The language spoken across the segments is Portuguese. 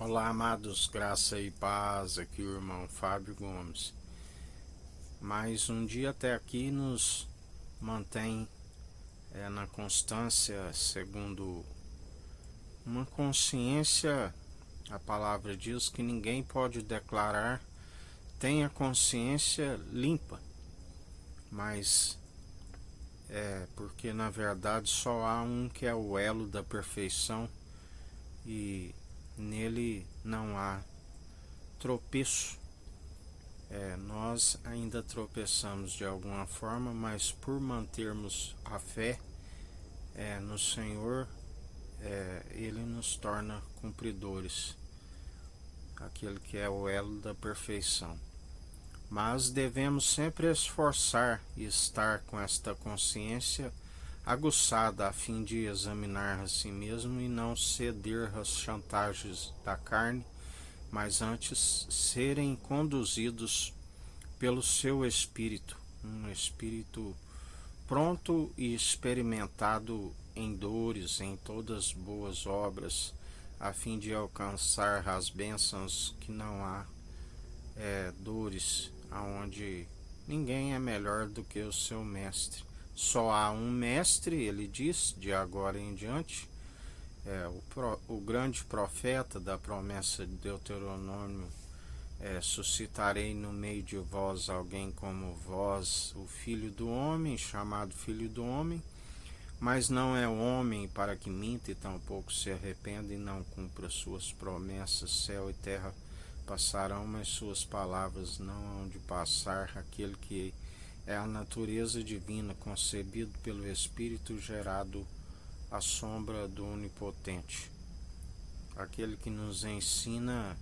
Olá, amados, graça e paz, aqui o irmão Fábio Gomes. Mais um dia até aqui nos mantém na constância, segundo uma consciência. A palavra diz que ninguém pode declarar tenha consciência limpa, mas porque na verdade só há um que é o elo da perfeição e nele não há tropeço. Nós ainda tropeçamos de alguma forma, mas por mantermos a fé no Senhor, Ele nos torna cumpridores, aquele que é o elo da perfeição. Mas devemos sempre esforçar e estar com esta consciência aguçada a fim de examinar a si mesmo e não ceder às chantagens da carne, mas antes serem conduzidos pelo seu espírito, um espírito pronto e experimentado em dores, em todas boas obras, a fim de alcançar as bênçãos que não há dores, aonde ninguém é melhor do que o seu mestre. Só há um mestre, ele diz, de agora em diante, o grande profeta da promessa de Deuteronômio, suscitarei no meio de vós alguém como vós, o filho do homem, chamado filho do homem, mas não é homem para que minta e tampouco se arrependa e não cumpra suas promessas. Céu e terra passarão, mas suas palavras não hão de passar. Aquele que é a natureza divina, concebido pelo Espírito, gerado à sombra do Onipotente. Aquele que nos ensina,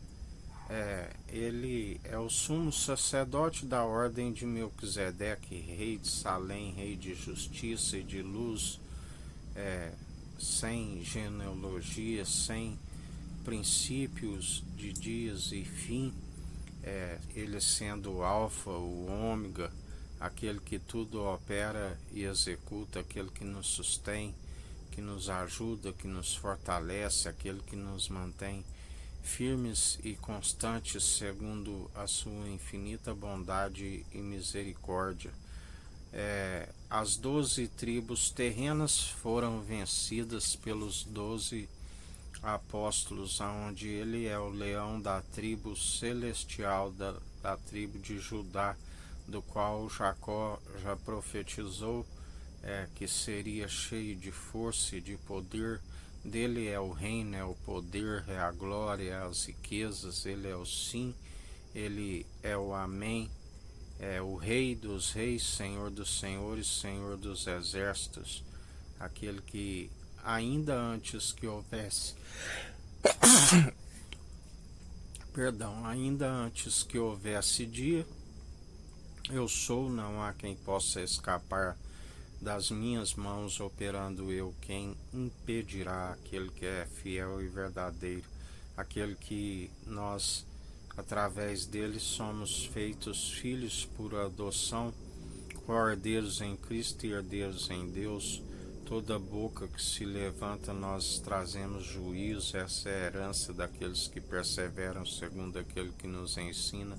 ele é o sumo sacerdote da ordem de Melquisedeque, rei de Salém, rei de justiça e de luz, sem genealogia, sem princípios de dias e fim, ele sendo o alfa, o ômega, aquele que tudo opera e executa, aquele que nos sustém, que nos ajuda, que nos fortalece, aquele que nos mantém firmes e constantes segundo a sua infinita bondade e misericórdia. As 12 tribos terrenas foram vencidas pelos 12 apóstolos, onde ele é o leão da tribo celestial, da tribo de Judá, do qual Jacó já profetizou que seria cheio de força e de poder. Dele é o reino, é o poder, é a glória, é as riquezas, ele é o sim, ele é o amém, é o rei dos reis, senhor dos senhores, senhor dos exércitos, aquele que ainda antes que houvesse ainda antes que houvesse dia, eu sou, não há quem possa escapar das minhas mãos, operando eu, quem impedirá? Aquele que é fiel e verdadeiro, aquele que nós, através dele, somos feitos filhos por adoção, co-herdeiros em Cristo e herdeiros em Deus. Toda boca que se levanta, nós trazemos juízo. Essa é a herança daqueles que perseveram segundo aquele que nos ensina.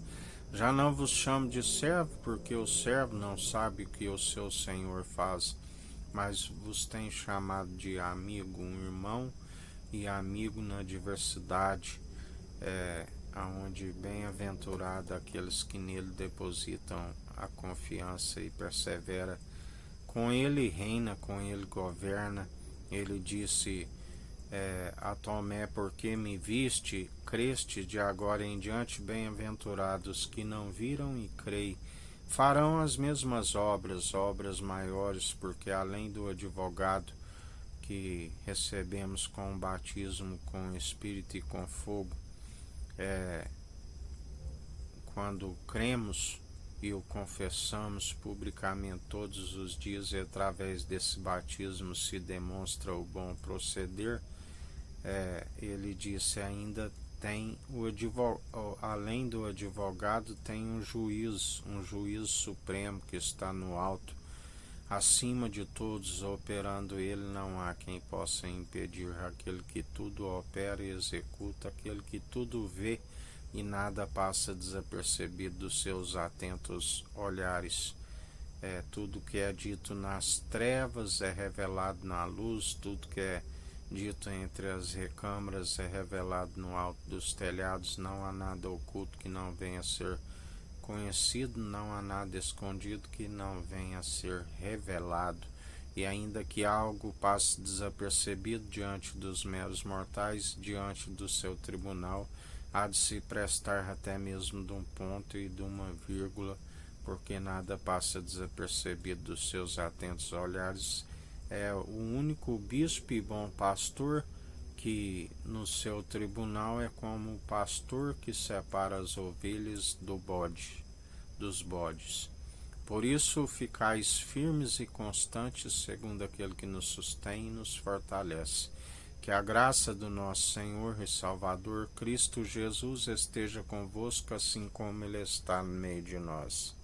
Já não vos chamo de servo, porque o servo não sabe o que o seu senhor faz, mas vos tenho chamado de amigo, um irmão e amigo na diversidade, onde bem-aventurado aqueles que nele depositam a confiança e persevera. Com ele reina, com ele governa. Ele disse a Tomé: porque me viste, creste, de agora em diante, bem-aventurados que não viram e creem, farão as mesmas obras, obras maiores, porque além do advogado que recebemos com o batismo com o Espírito e com fogo, quando cremos e o confessamos publicamente todos os dias, e através desse batismo se demonstra o bom proceder. Ele disse ainda tem além do advogado tem um juiz supremo que está no alto, acima de todos, operando ele, não há quem possa impedir. Aquele que tudo opera e executa, aquele que tudo vê e nada passa desapercebido dos seus atentos olhares. Tudo que é dito nas trevas é revelado na luz, tudo que é dito entre as recâmaras é revelado no alto dos telhados. Não há nada oculto que não venha a ser conhecido, não há nada escondido que não venha a ser revelado. E ainda que algo passe desapercebido diante dos meros mortais, diante do seu tribunal, há de se prestar até mesmo de um ponto e de uma vírgula, porque nada passa desapercebido dos seus atentos olhares. É o único bispo e bom pastor que no seu tribunal é como o pastor que separa as ovelhas dos bodes. Por isso, ficais firmes e constantes, segundo aquele que nos sustém e nos fortalece. Que a graça do nosso Senhor e Salvador Cristo Jesus esteja convosco, assim como Ele está no meio de nós.